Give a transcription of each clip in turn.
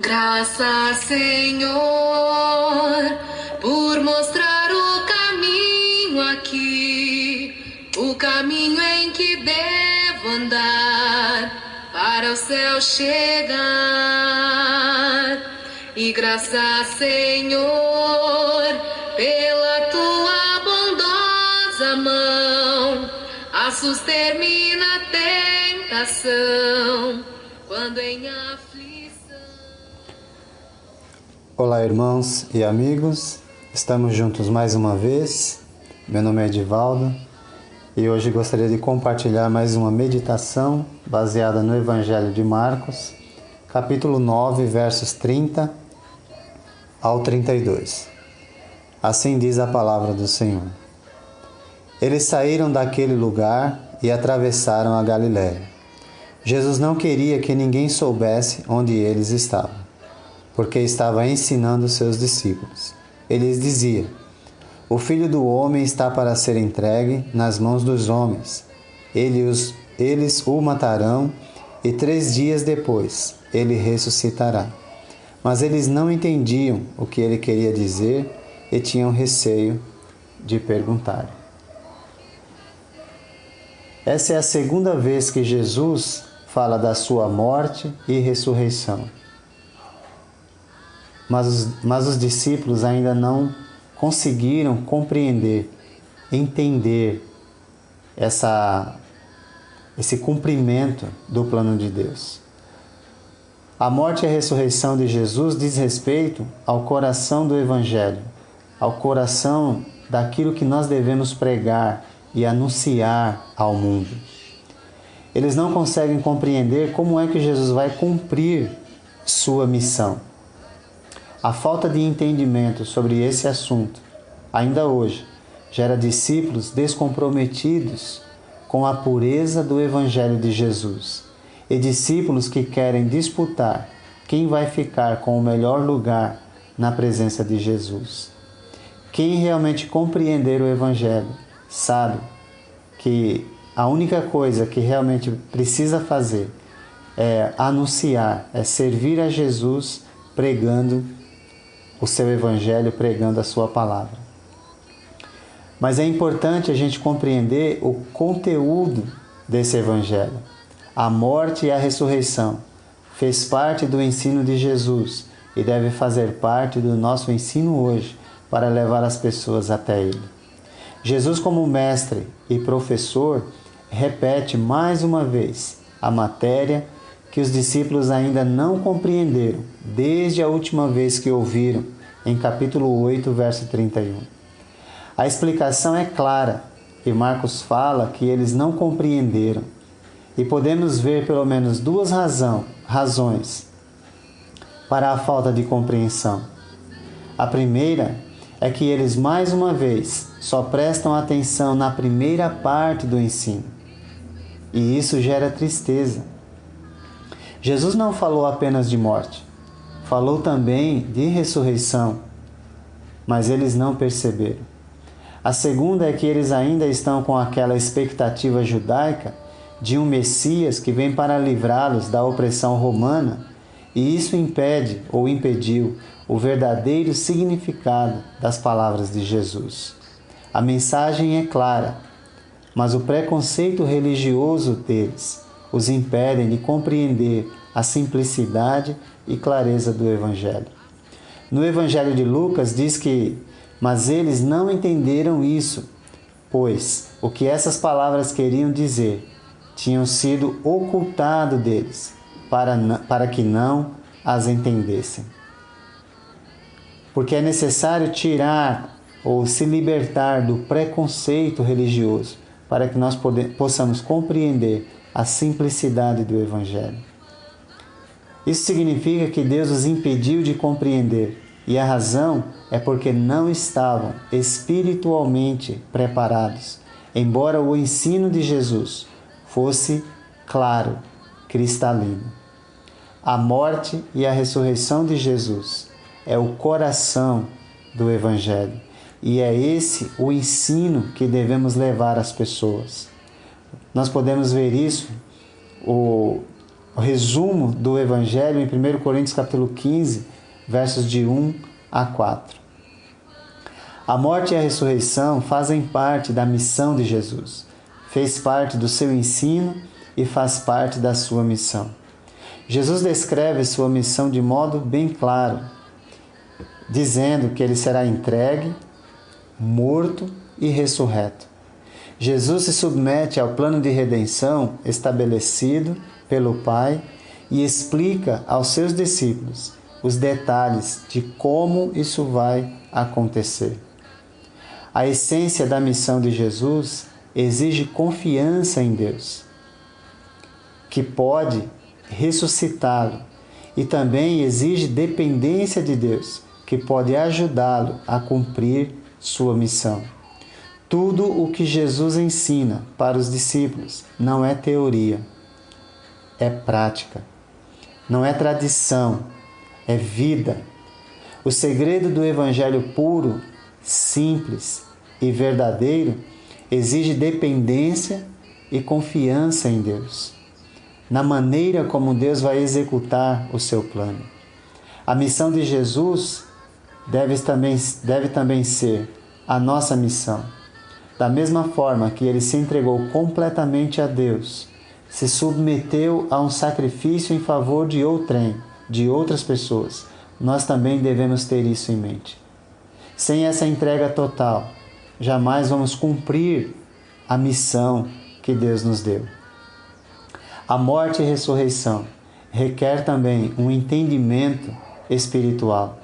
Graças, Senhor, por mostrar o caminho aqui, o caminho em que devo andar para o céu chegar. E graças, Senhor, pela tua bondosa mão, a suster-me na tentação, quando em aflição. Olá, irmãos e amigos, estamos juntos mais uma vez. Meu nome é Edivaldo e hoje gostaria de compartilhar mais uma meditação baseada no Evangelho de Marcos, capítulo 9, versos 30 ao 32. Assim diz a palavra do Senhor. Eles saíram daquele lugar e atravessaram a Galiléia. Jesus não queria que ninguém soubesse onde eles estavam, porque estava ensinando seus discípulos. Ele lhes dizia: o Filho do Homem está para ser entregue nas mãos dos homens. Eles o matarão e 3 dias depois ele ressuscitará. Mas eles não entendiam o que ele queria dizer e tinham receio de perguntar. Essa é a segunda vez que Jesus fala da sua morte e ressurreição. Mas os discípulos ainda não conseguiram compreender, entender esse cumprimento do plano de Deus. A morte e a ressurreição de Jesus diz respeito ao coração do Evangelho, ao coração daquilo que nós devemos pregar e anunciar ao mundo. Eles não conseguem compreender como é que Jesus vai cumprir sua missão. A falta de entendimento sobre esse assunto, ainda hoje, gera discípulos descomprometidos com a pureza do Evangelho de Jesus e discípulos que querem disputar quem vai ficar com o melhor lugar na presença de Jesus. Quem realmente compreender o Evangelho sabe que a única coisa que realmente precisa fazer é anunciar, é servir a Jesus pregando o seu Evangelho, pregando a sua palavra. Mas é importante a gente compreender o conteúdo desse Evangelho. A morte e a ressurreição fez parte do ensino de Jesus e deve fazer parte do nosso ensino hoje para levar as pessoas até Ele. Jesus, como mestre e professor, repete mais uma vez a matéria que os discípulos ainda não compreenderam desde a última vez que ouviram, em capítulo 8, verso 31. A explicação é clara e Marcos fala que eles não compreenderam. E podemos ver pelo menos 2 razões para a falta de compreensão. A primeira é que eles, mais uma vez, só prestam atenção na primeira parte do ensino. E isso gera tristeza. Jesus não falou apenas de morte, falou também de ressurreição, mas eles não perceberam. A segunda é que eles ainda estão com aquela expectativa judaica de um Messias que vem para livrá-los da opressão romana, e isso impede ou impediu o verdadeiro significado das palavras de Jesus. A mensagem é clara, mas o preconceito religioso deles os impedem de compreender a simplicidade e clareza do Evangelho. No Evangelho de Lucas diz que, mas eles não entenderam isso, pois o que essas palavras queriam dizer tinham sido ocultado deles, para que não as entendessem. Porque é necessário tirar ou se libertar do preconceito religioso para que nós possamos compreender a simplicidade do Evangelho. Isso significa que Deus os impediu de compreender, e a razão é porque não estavam espiritualmente preparados, embora o ensino de Jesus fosse claro, cristalino. A morte e a ressurreição de Jesus é o coração do Evangelho, e é esse o ensino que devemos levar às pessoas. Nós podemos ver isso o resumo do Evangelho em 1 Coríntios capítulo 15, versos de 1 a 4. A morte e a ressurreição fazem parte da missão de Jesus. Fez parte do seu ensino e faz parte da sua missão. Jesus descreve sua missão de modo bem claro, dizendo que ele será entregue, morto e ressurreto. Jesus se submete ao plano de redenção estabelecido pelo Pai e explica aos seus discípulos os detalhes de como isso vai acontecer. A essência da missão de Jesus exige confiança em Deus, que pode ressuscitá-lo, e também exige dependência de Deus, que pode ajudá-lo a cumprir sua missão. Tudo o que Jesus ensina para os discípulos não é teoria, é prática. Não é tradição, é vida. O segredo do Evangelho puro, simples e verdadeiro exige dependência e confiança em Deus, na maneira como Deus vai executar o seu plano. A missão de Jesus deve também ser a nossa missão. Da mesma forma que ele se entregou completamente a Deus, se submeteu a um sacrifício em favor de outrem, de outras pessoas, nós também devemos ter isso em mente. Sem essa entrega total, jamais vamos cumprir a missão que Deus nos deu. A morte e a ressurreição requer também um entendimento espiritual.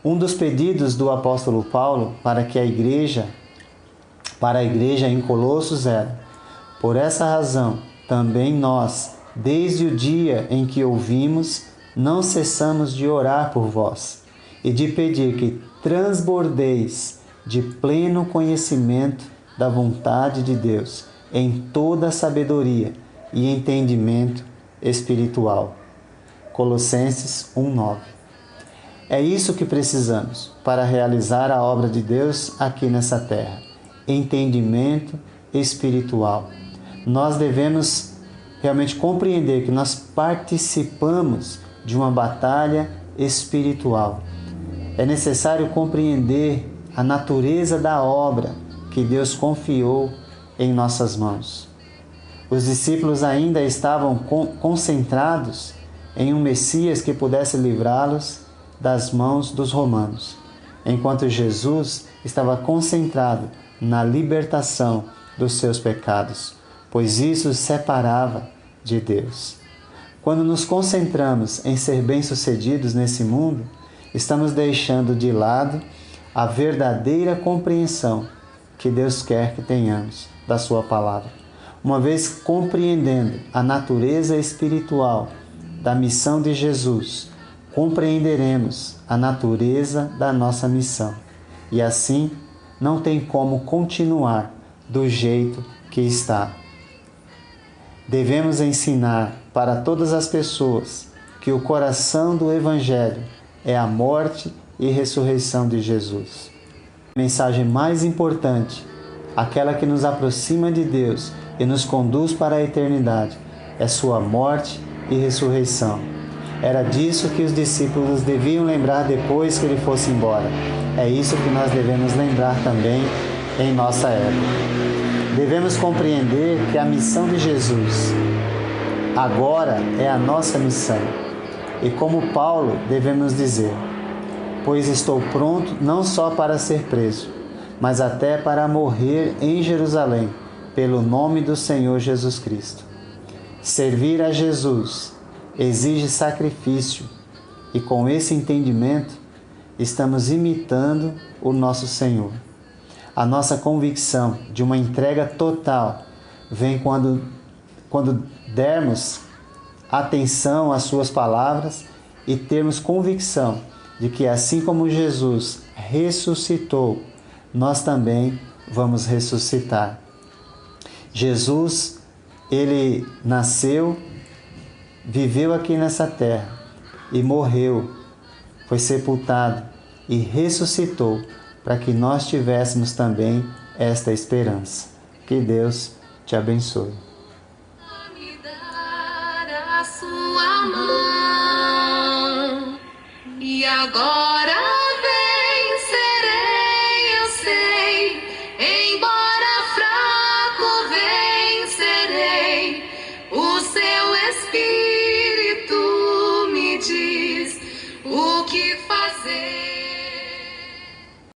Um dos pedidos do apóstolo Paulo para a igreja em Colossos era: por essa razão, também nós, desde o dia em que ouvimos, não cessamos de orar por vós e de pedir que transbordeis de pleno conhecimento da vontade de Deus em toda sabedoria e entendimento espiritual. Colossenses 1:9. É isso que precisamos para realizar a obra de Deus aqui nessa terra. Entendimento espiritual. Nós devemos realmente compreender que nós participamos de uma batalha espiritual. É necessário compreender a natureza da obra que Deus confiou em nossas mãos. Os discípulos ainda estavam concentrados em um Messias que pudesse livrá-los das mãos dos romanos, enquanto Jesus estava concentrado na libertação dos seus pecados, pois isso os separava de Deus. Quando nos concentramos em ser bem-sucedidos nesse mundo, estamos deixando de lado a verdadeira compreensão que Deus quer que tenhamos da sua palavra. Uma vez compreendendo a natureza espiritual da missão de Jesus, compreenderemos a natureza da nossa missão. E assim, não tem como continuar do jeito que está. Devemos ensinar para todas as pessoas que o coração do Evangelho é a morte e ressurreição de Jesus. A mensagem mais importante, aquela que nos aproxima de Deus e nos conduz para a eternidade, é sua morte e ressurreição. Era disso que os discípulos deviam lembrar depois que ele fosse embora. É isso que nós devemos lembrar também em nossa época. Devemos compreender que a missão de Jesus agora é a nossa missão. E como Paulo, devemos dizer: pois estou pronto não só para ser preso, mas até para morrer em Jerusalém, pelo nome do Senhor Jesus Cristo. Servir a Jesus exige sacrifício, e com esse entendimento, estamos imitando o nosso Senhor. A nossa convicção de uma entrega total vem quando dermos atenção às suas palavras e termos convicção de que assim como Jesus ressuscitou, nós também vamos ressuscitar. Jesus, ele nasceu, viveu aqui nessa terra e morreu, foi sepultado e ressuscitou para que nós tivéssemos também esta esperança. Que Deus te abençoe. Me dar a sua agora